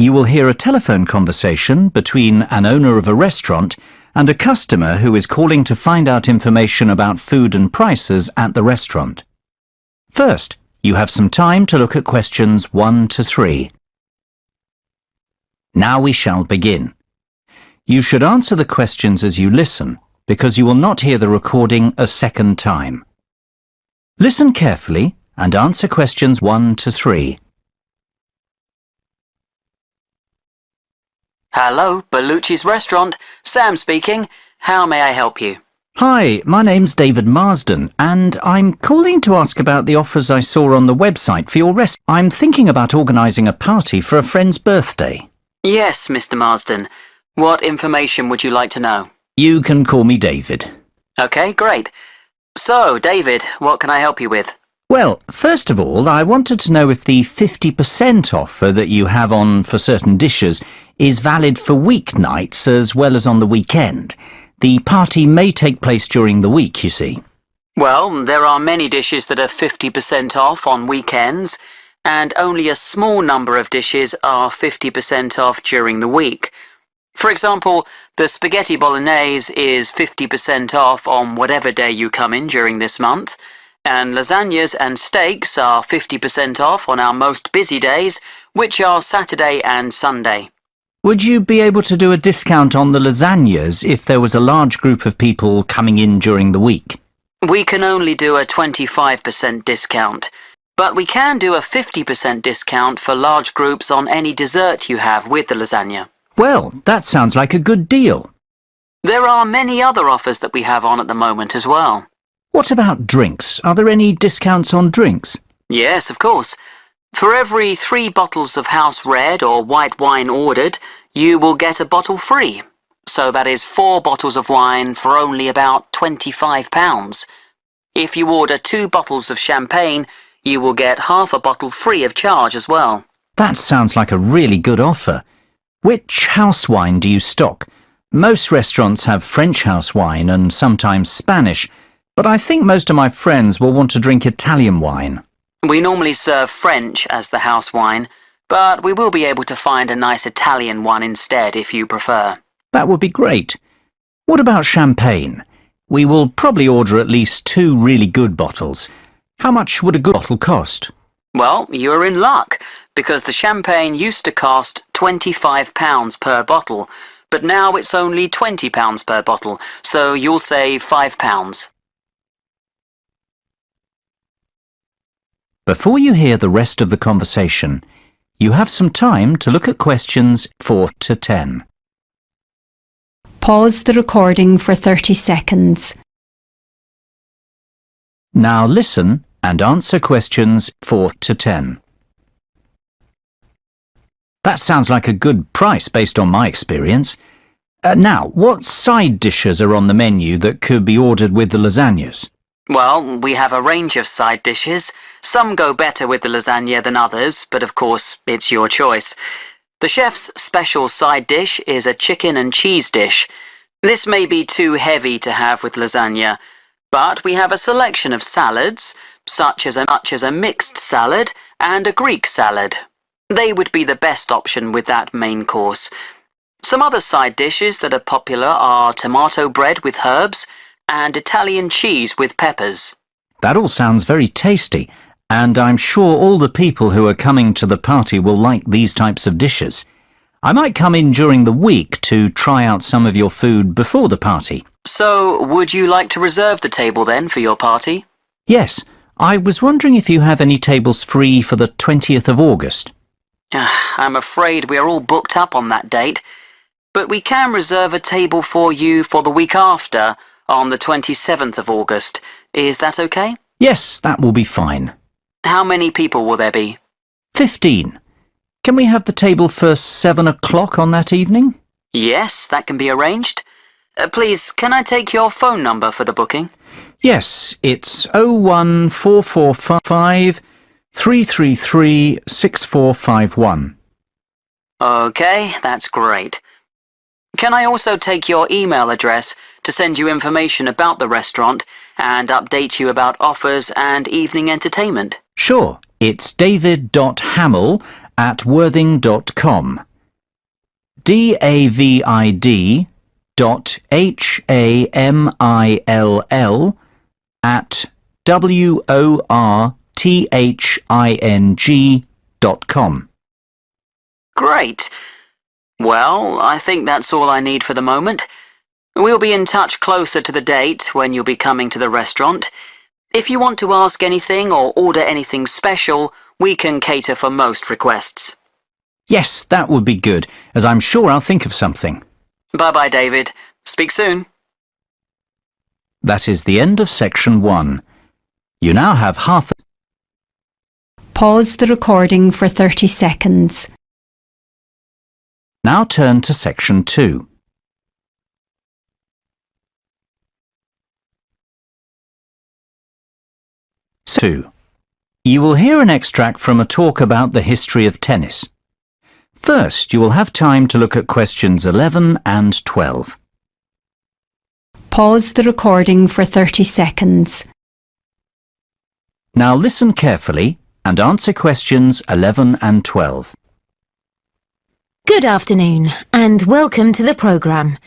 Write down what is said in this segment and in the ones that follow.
You will hear a telephone conversation between an owner of a restaurant and a customer who is calling to find out information about food and prices at the restaurant. First, you have some time to look at questions 1 to 3. Now we shall begin. You should answer the questions as you listen, because you will not hear the recording a second time. Listen carefully and answer questions 1 to 3. Hello, Bellucci's restaurant. Sam speaking. How may I help you? Hi, my name's David Marsden, and I'm calling to ask about the offers I saw on the website for your restaurant. I'm thinking about organising a party for a friend's birthday. Yes, Mr. Marsden. What information would you like to know? You can call me David. Okay, great. So, David, what can I help you with? Well, first of all, I wanted to know if the 50% offer that you have on for certain dishes is valid for weeknights as well as on the weekend. The party may take place during the week, you see. Well, there are many dishes that are 50% off on weekends, and only a small number of dishes are 50% off during the week. For example, the spaghetti bolognese is 50% off on whatever day you come in during this month, and lasagnas and steaks are 50% off on our most busy days, which are Saturday and Sunday. Would you be able to do a discount on the lasagnas if there was a large group of people coming in during the week? We can only do a 25% discount, but we can do a 50% discount for large groups on any dessert you have with the lasagna. Well, that sounds like a good deal. There are many other offers that we have on at the moment as well. What about drinks? Are there any discounts on drinks? Yes, of course. For every 3 bottles of house red or white wine ordered, you will get a bottle free. So that is 4 bottles of wine for only about £25. If you order 2 bottles of champagne, you will get half a bottle free of charge as well. That sounds like a really good offer. Which house wine do you stock? Most restaurants have French house wine and sometimes Spanish, but I think most of my friends will want to drink Italian wine. We normally serve French as the house wine, but we will be able to find a nice Italian one instead if you prefer. That would be great. What about champagne? We will probably order at least 2 really good bottles. How much would a good bottle cost? Well, you're in luck, because the champagne used to cost £25 per bottle, but now it's only £20 per bottle, so you'll save £5. Before you hear the rest of the conversation, you have some time to look at questions 4 to 10. Pause the recording for 30 seconds. Now listen and answer questions 4 to 10. That sounds like a good price based on my experience. Now, what side dishes are on the menu that could be ordered with the lasagnas? Well, we have a range of side dishes. Some go better with the lasagna than others, but of course, it's your choice. The chef's special side dish is a chicken and cheese dish. This may be too heavy to have with lasagna, but we have a selection of salads, such as a mixed salad and a Greek salad. They would be the best option with that main course. Some other side dishes that are popular are tomato bread with herbs and Italian cheese with peppers. That all sounds very tasty, and I'm sure all the people who are coming to the party will like these types of dishes. I might come in during the week to try out some of your food before the party. So, would you like to reserve the table then for your party? Yes, I was wondering if you have any tables free for the 20th of August. I'm afraid we are all booked up on that date, but we can reserve a table for you for the week after, on the 27th of August. Is that okay? Yes, that will be fine. How many people will there be? 15. Can we have the table for 7 o'clock on that evening? Yes, that can be arranged. Please, can I take your phone number for the booking? Yes, it's 01445 333 6451. Okay, that's great. Can I also take your email address to send you information about the restaurant and update you about offers and evening entertainment? Sure, it's david.hamill@worthing.com. davidhamilling.worthing.com. Great. Well, I think that's all I need for the moment. We'll be in touch closer to the date when you'll be coming to the restaurant. If you want to ask anything or order anything special, we can cater for most requests. Yes, that would be good, as I'm sure I'll think of something. Bye-bye, David. Speak soon. That is the end of section 1. You now have half... Pause the recording for 30 seconds. Now turn to section 2. So, you will hear an extract from a talk about the history of tennis. First, you will have time to look at questions 11 and 12. Pause the recording for 30 seconds. Now listen carefully and answer questions 11 and 12. Good afternoon and welcome to the programme.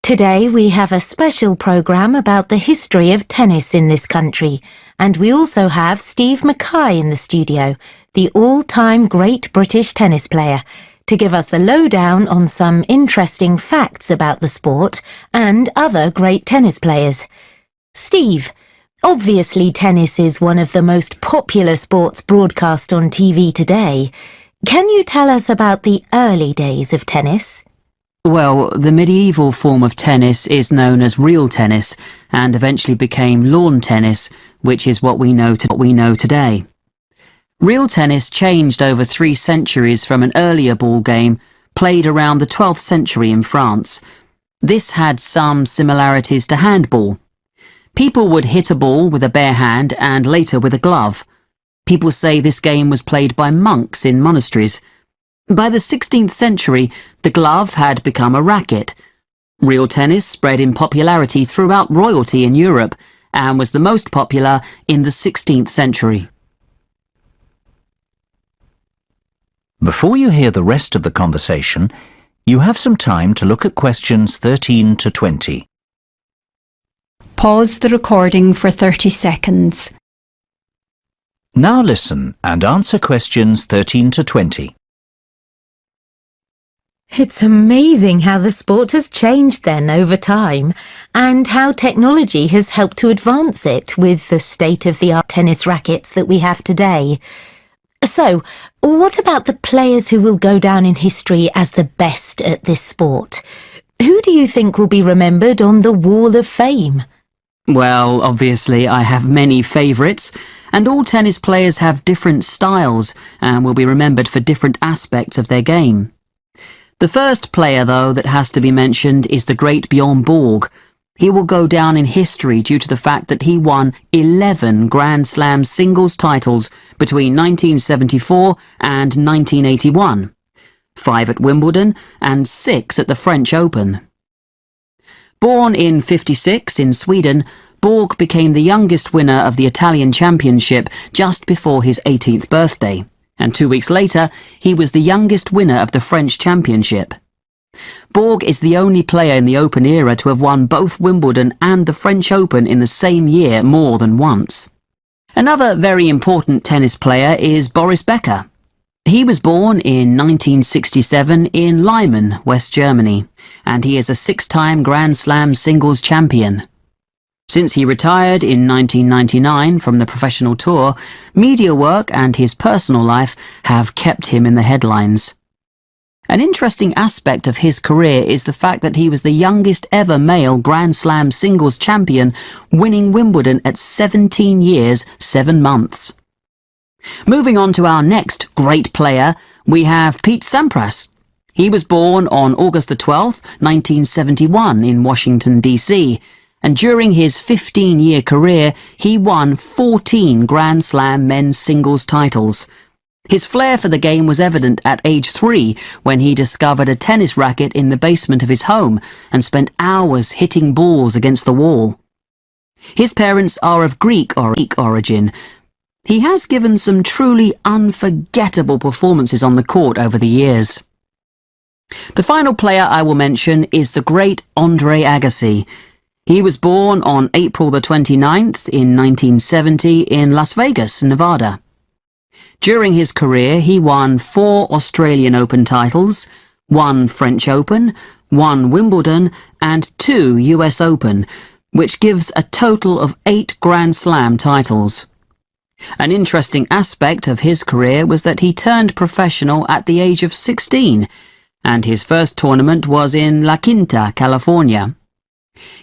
Today we have a special programme about the history of tennis in this country, and we also have Steve Mackay in the studio, the all-time great British tennis player, to give us the lowdown on some interesting facts about the sport and other great tennis players. Steve, obviously tennis is one of the most popular sports broadcast on TV today. Can you tell us about the early days of tennis? Well, the medieval form of tennis is known as real tennis and eventually became lawn tennis, which is what we know today. Real tennis changed over 3 centuries from an earlier ball game played around the 12th century in France. This had some similarities to handball. People would hit a ball with a bare hand and later with a glove. People say this game was played by monks in monasteries. By the 16th century, the glove had become a racket. Real tennis spread in popularity throughout royalty in Europe and was the most popular in the 16th century. Before you hear the rest of the conversation, you have some time to look at questions 13 to 20. Pause the recording for 30 seconds. Now listen and answer questions 13 to 20. It's amazing how the sport has changed then over time and how technology has helped to advance it with the state-of-the-art tennis rackets that we have today. So, what about the players who will go down in history as the best at this sport? Who do you think will be remembered on the Wall of Fame? Well, obviously I have many favourites, and all tennis players have different styles and will be remembered for different aspects of their game. The first player, though, that has to be mentioned is the great Bjorn Borg. He will go down in history due to the fact that he won 11 Grand Slam singles titles between 1974 and 1981, 5 at Wimbledon and 6 at the French Open. Born in '56 in Sweden, Borg became the youngest winner of the Italian Championship just before his 18th birthday, and 2 weeks later he was the youngest winner of the French Championship. Borg is the only player in the Open era to have won both Wimbledon and the French Open in the same year more than once. Another very important tennis player is Boris Becker. He was born in 1967 in Lyman, West Germany, and he is a 6-time Grand Slam singles champion. Since he retired in 1999 from the professional tour, media work and his personal life have kept him in the headlines. An interesting aspect of his career is the fact that he was the youngest ever male Grand Slam singles champion, winning Wimbledon at 17 years, 7 months. Moving on to our next great player, we have Pete Sampras. He was born on August the 12th, 1971 in Washington, D.C., and during his 15-year career, he won 14 Grand Slam men's singles titles. His flair for the game was evident at age 3 when he discovered a tennis racket in the basement of his home and spent hours hitting balls against the wall. His parents are of Greek origin. He has given some truly unforgettable performances on the court over the years. The final player I will mention is the great Andre Agassi. He was born on April the 29th in 1970 in Las Vegas, Nevada. During his career, he won 4 Australian Open titles, 1 French Open, 1 Wimbledon, and 2 US Open, which gives a total of 8 Grand Slam titles. An interesting aspect of his career was that he turned professional at the age of 16, and his first tournament was in La Quinta, California.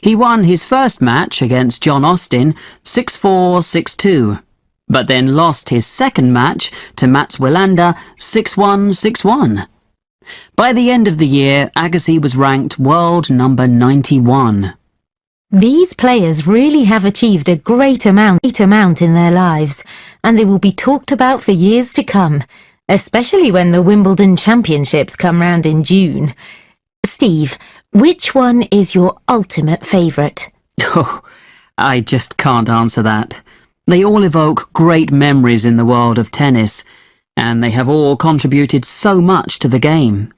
He won his first match against John Austin 6-4, 6-2, but then lost his second match to Mats Wilander 6-1, 6-1. By the end of the year, Agassi was ranked world number 91. These players really have achieved a great amount in their lives, and they will be talked about for years to come, especially when the Wimbledon Championships come round in June. Steve, which one is your ultimate favourite? Oh, I just can't answer that. They all evoke great memories in the world of tennis, and they have all contributed so much to the game.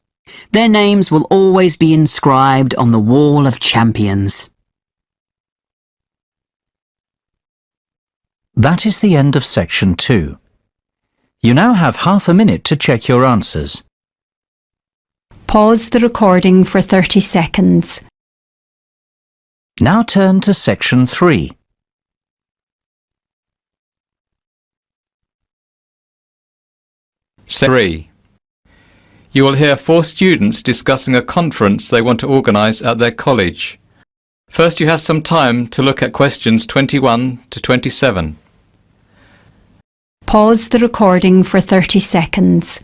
Their names will always be inscribed on the wall of champions. That is the end of section 2. You now have half a minute to check your answers. Pause the recording for 30 seconds. Now turn to section 3. Section 3. You will hear 4 students discussing a conference they want to organise at their college. First, you have some time to look at questions 21 to 27. Pause the recording for 30 seconds.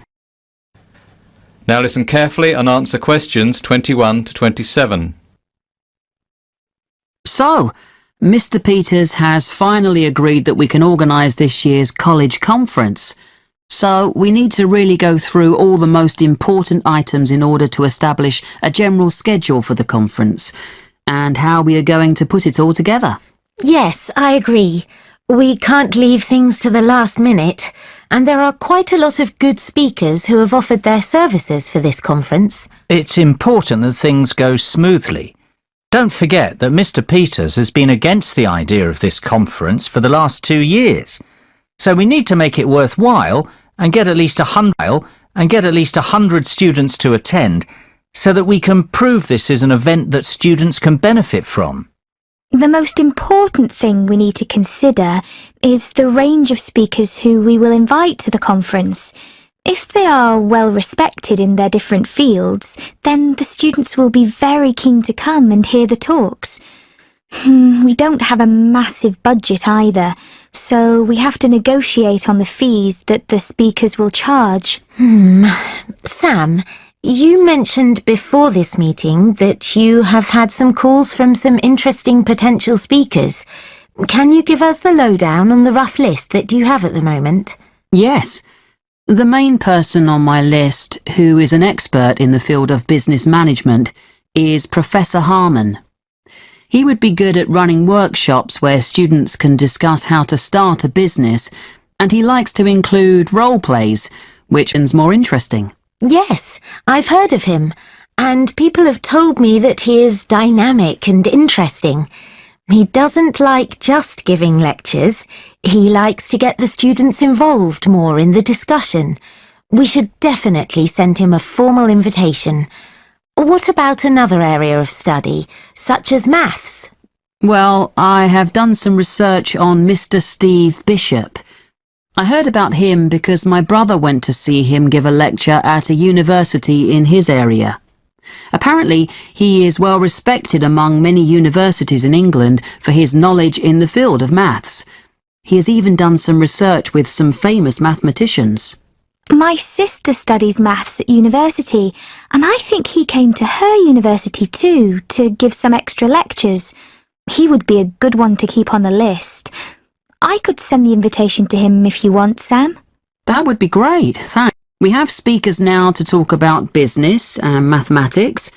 Now listen carefully and answer questions 21 to 27. So, Mr. Peters has finally agreed that we can organise this year's college conference. So, we need to really go through all the most important items in order to establish a general schedule for the conference, and how we are going to put it all together. Yes, I agree. We can't leave things to the last minute, and there are quite a lot of good speakers who have offered their services for this conference. It's important that things go smoothly. Don't forget that Mr. Peters has been against the idea of this conference for the last 2 years. So we need to make it worthwhile and get at least 100 students to attend, so that we can prove this is an event that students can benefit from. The most important thing we need to consider is the range of speakers who we will invite to the conference. If they are well respected in their different fields, then the students will be very keen to come and hear the talks. We don't have a massive budget either, so we have to negotiate on the fees that the speakers will charge. Sam, you mentioned before this meeting that you have had some calls from some interesting potential speakers. Can you give us the lowdown on the rough list that you have at the moment? Yes. The main person on my list, who is an expert in the field of business management, is Professor Harmon. He would be good at running workshops where students can discuss how to start a business, and he likes to include role plays, which is more interesting. Yes, I've heard of him, and people have told me that he is dynamic and interesting. He doesn't like just giving lectures. He likes to get the students involved more in the discussion. We should definitely send him a formal invitation. What about another area of study, such as maths? Well, I have done some research on Mr. Steve Bishop. I heard about him because my brother went to see him give a lecture at a university in his area. Apparently, he is well respected among many universities in England for his knowledge in the field of maths. He has even done some research with some famous mathematicians. My sister studies maths at university, and I think he came to her university too to give some extra lectures. He would be a good one to keep on the list. I could send the invitation to him if you want, Sam. That would be great, thanks. We have speakers now to talk about business and mathematics,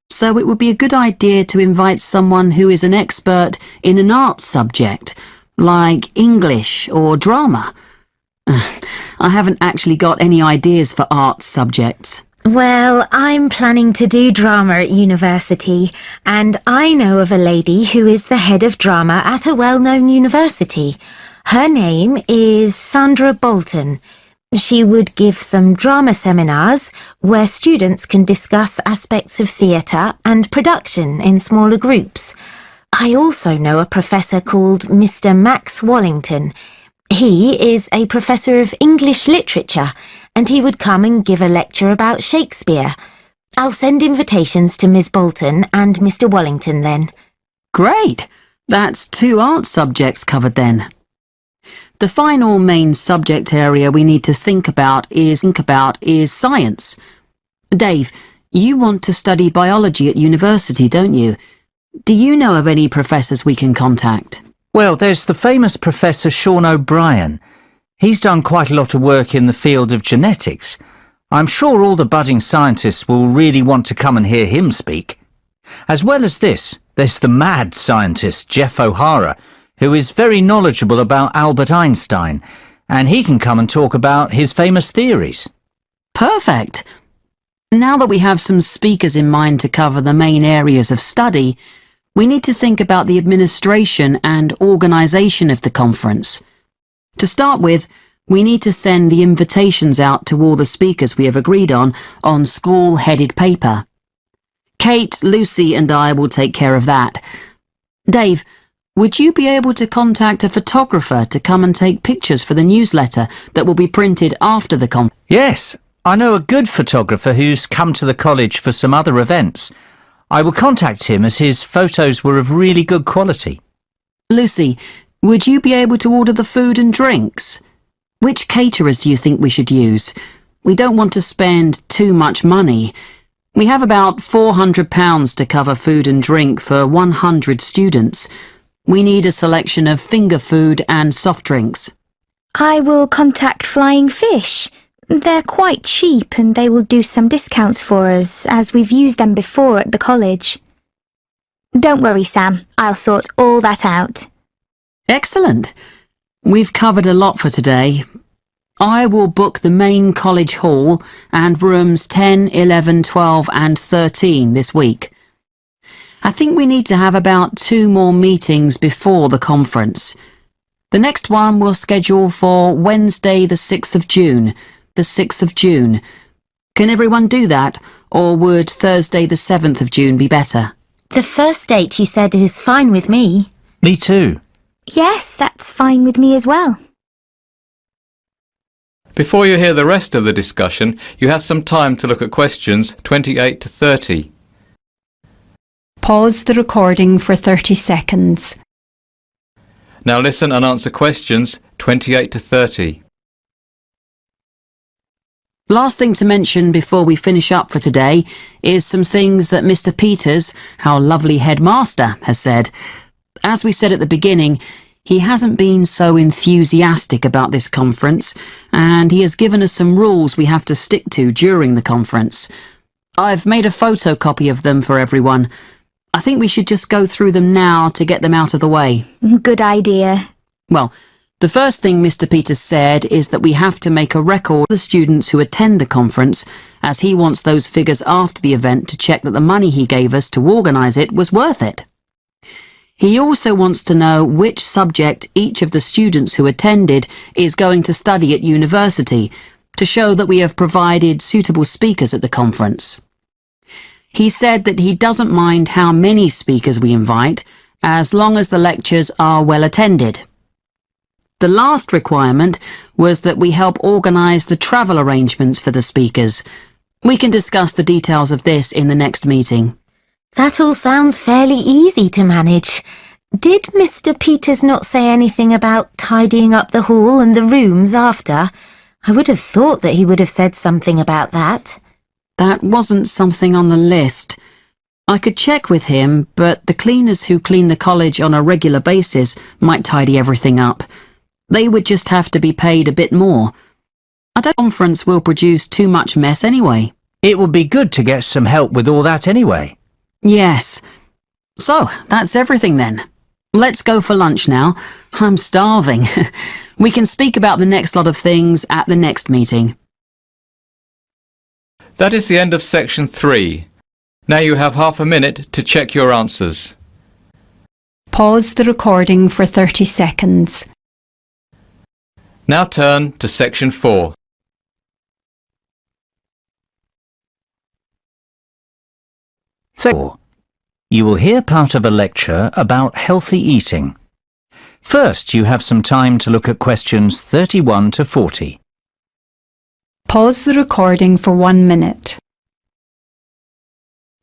so it would be a good idea to invite someone who is an expert in an arts subject, like English or drama. I haven't actually got any ideas for arts subjects. Well, I'm planning to do drama at university, and I know of a lady who is the head of drama at a well-known university. Her name is Sandra Bolton. She would give some drama seminars where students can discuss aspects of theatre and production in smaller groups. I also know a professor called Mr. Max Wallington. He is a professor of English literature, and he would come and give a lecture about Shakespeare. I'll send invitations to Miss Bolton and Mr. Wallington then. Great! That's 2 art subjects covered then. The final main subject area we need to think about is science. Dave, you want to study biology at university, don't you? Do you know of any professors we can contact? Well, there's the famous Professor Sean O'Brien. He's done quite a lot of work in the field of genetics. I'm sure all the budding scientists will really want to come and hear him speak. As well as this, there's the mad scientist Jeff O'Hara, who is very knowledgeable about Albert Einstein, and he can come and talk about his famous theories. Perfect! Now that we have some speakers in mind to cover the main areas of study, we need to think about the administration and organisation of the conference. To start with, we need to send the invitations out to all the speakers we have agreed on school-headed paper. Kate, Lucy and I will take care of that. Dave, would you be able to contact a photographer to come and take pictures for the newsletter that will be printed after the conference? Yes, I know a good photographer who's come to the college for some other events. I will contact him as his photos were of really good quality. Lucy, would you be able to order the food and drinks? Which caterers do you think we should use? We don't want to spend too much money. We have about £400 to cover food and drink for 100 students. We need a selection of finger food and soft drinks. I will contact Flying Fish. They're quite cheap and they will do some discounts for us, as we've used them before at the college. Don't worry, Sam. I'll sort all that out. Excellent. We've covered a lot for today. I will book the main college hall and rooms 10, 11, 12 and 13 this week. I think we need to have about 2 more meetings before the conference. The next one we'll schedule for Wednesday the 6th of June. The 6th of June. Can everyone do that, or would Thursday the 7th of June be better? The first date you said is fine with me. Me too. Yes, that's fine with me as well. Before you hear the rest of the discussion, you have some time to look at questions 28 to 30. Pause the recording for 30 seconds. Now listen and answer questions 28 to 30. Last thing to mention before we finish up for today is some things that Mr. Peters, our lovely headmaster, has said. As we said at the beginning, he hasn't been so enthusiastic about this conference, and he has given us some rules we have to stick to during the conference. I've made a photocopy of them for everyone. I think we should just go through them now to get them out of the way. Good idea. Well, the first thing Mr. Peters said is that we have to make a record of the students who attend the conference, as he wants those figures after the event to check that the money he gave us to organise it was worth it. He also wants to know which subject each of the students who attended is going to study at university, to show that we have provided suitable speakers at the conference. He said that he doesn't mind how many speakers we invite, as long as the lectures are well attended. The last requirement was that we help organise the travel arrangements for the speakers. We can discuss the details of this in the next meeting. That all sounds fairly easy to manage. Did Mr. Peters not say anything about tidying up the hall and the rooms after? I would have thought that he would have said something about that. That wasn't something on the list. I could check with him, but the cleaners who clean the college on a regular basis might tidy everything up. They would just have to be paid a bit more. I don't think the conference will produce too much mess anyway. It would be good to get some help with all that anyway. Yes. So, that's everything then. Let's go for lunch now. I'm starving. We can speak about the next lot of things at the next meeting. That is the end of section 3. Now you have half a minute to check your answers. Pause the recording for 30 seconds. Now turn to section 4. So, you will hear part of a lecture about healthy eating. First, you have some time to look at questions 31 to 40. Pause the recording for 1 minute.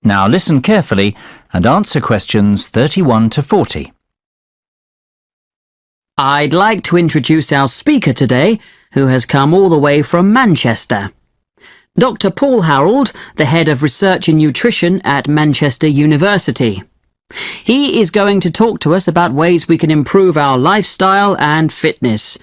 Now listen carefully and answer questions 31 to 40. I'd like to introduce our speaker today, who has come all the way from Manchester. Dr. Paul Harold, the head of research in nutrition at Manchester University. He is going to talk to us about ways we can improve our lifestyle and fitness.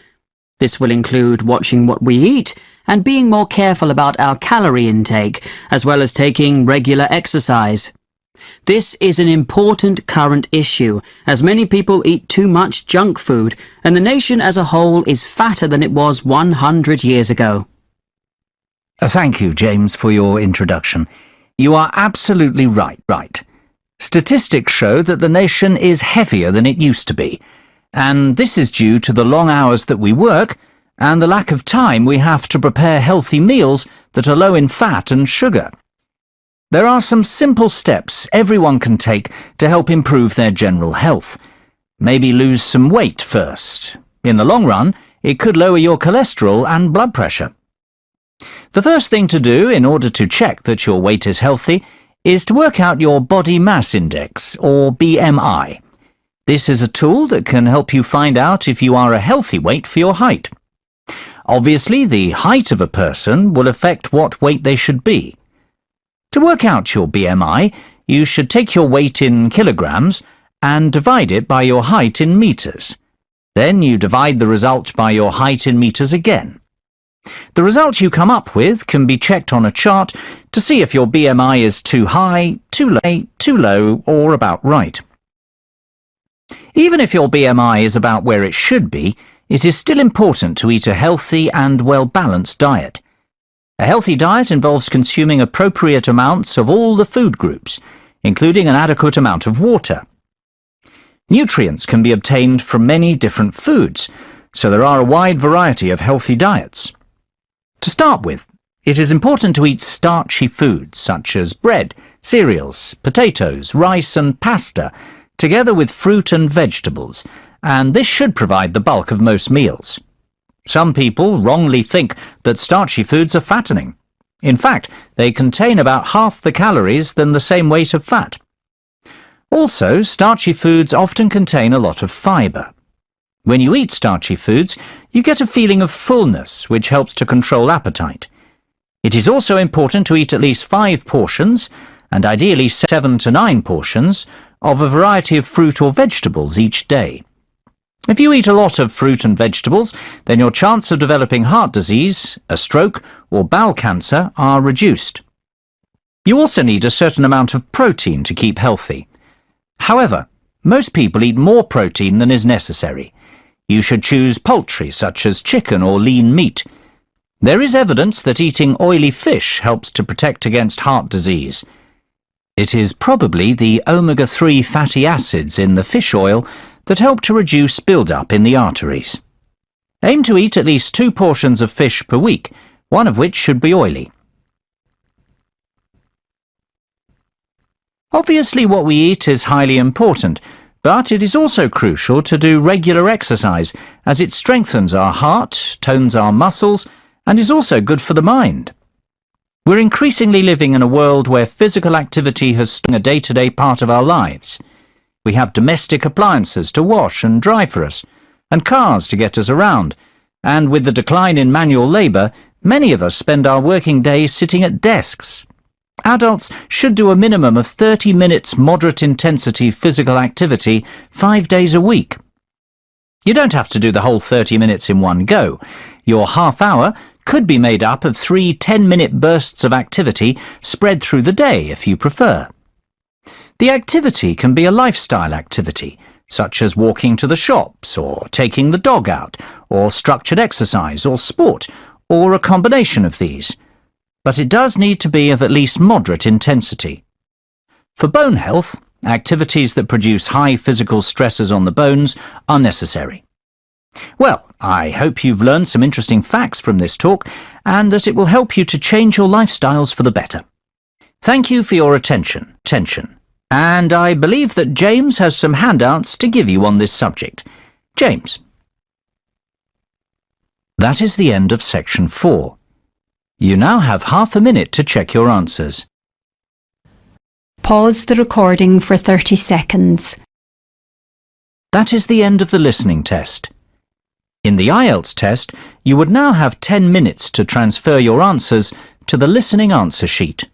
This will include watching what we eat and being more careful about our calorie intake, as well as taking regular exercise. This is an important current issue, as many people eat too much junk food, and the nation as a whole is fatter than it was 100 years ago. Thank you, James, for your introduction. You are absolutely right. Statistics show that the nation is heavier than it used to be, and this is due to the long hours that we work and the lack of time we have to prepare healthy meals that are low in fat and sugar. There are some simple steps everyone can take to help improve their general health. Maybe lose some weight first. In the long run, it could lower your cholesterol and blood pressure. The first thing to do in order to check that your weight is healthy is to work out your body mass index, or BMI. This is a tool that can help you find out if you are a healthy weight for your height. Obviously, the height of a person will affect what weight they should be. To work out your BMI, you should take your weight in kilograms and divide it by your height in meters. Then you divide the result by your height in meters again. The result you come up with can be checked on a chart to see if your BMI is too high, too low, or about right. Even if your BMI is about where it should be, it is still important to eat a healthy and well-balanced diet. A healthy diet involves consuming appropriate amounts of all the food groups, including an adequate amount of water. Nutrients can be obtained from many different foods, so there are a wide variety of healthy diets. To start with, it is important to eat starchy foods such as bread, cereals, potatoes, rice and pasta, together with fruit and vegetables, and this should provide the bulk of most meals. Some people wrongly think that starchy foods are fattening. In fact, they contain about half the calories than the same weight of fat. Also, starchy foods often contain a lot of fibre. When you eat starchy foods, you get a feeling of fullness, which helps to control appetite. It is also important to eat at least 5 portions, and ideally 7 to 9 portions, of a variety of fruit or vegetables each day. If you eat a lot of fruit and vegetables, then your chance of developing heart disease, a stroke, or bowel cancer are reduced. You also need a certain amount of protein to keep healthy. However, most people eat more protein than is necessary. You should choose poultry such as chicken or lean meat. There is evidence that eating oily fish helps to protect against heart disease. It is probably the omega-3 fatty acids in the fish oil that help to reduce build-up in the arteries. Aim to eat at least 2 portions of fish per week, one of which should be oily. Obviously, what we eat is highly important, but it is also crucial to do regular exercise, as it strengthens our heart, tones our muscles, and is also good for the mind. We're increasingly living in a world where physical activity has become a day-to-day part of our lives. We have domestic appliances to wash and dry for us, and cars to get us around, and with the decline in manual labour, many of us spend our working days sitting at desks. Adults should do a minimum of 30 minutes moderate-intensity physical activity 5 days a week. You don't have to do the whole 30 minutes in one go. Your half hour could be made up of 3 10-minute bursts of activity spread through the day if you prefer. The activity can be a lifestyle activity, such as walking to the shops, or taking the dog out, or structured exercise or sport, or a combination of these. but it does need to be of at least moderate intensity. For bone health, activities that produce high physical stresses on the bones are necessary. Well, I hope you've learned some interesting facts from this talk and that it will help you to change your lifestyles for the better. Thank you for your attention. And I believe that James has some handouts to give you on this subject. James. That is the end of section 4. You now have half a minute to check your answers. Pause the recording for 30 seconds. That is the end of the listening test. In the IELTS test, you would now have 10 minutes to transfer your answers to the listening answer sheet.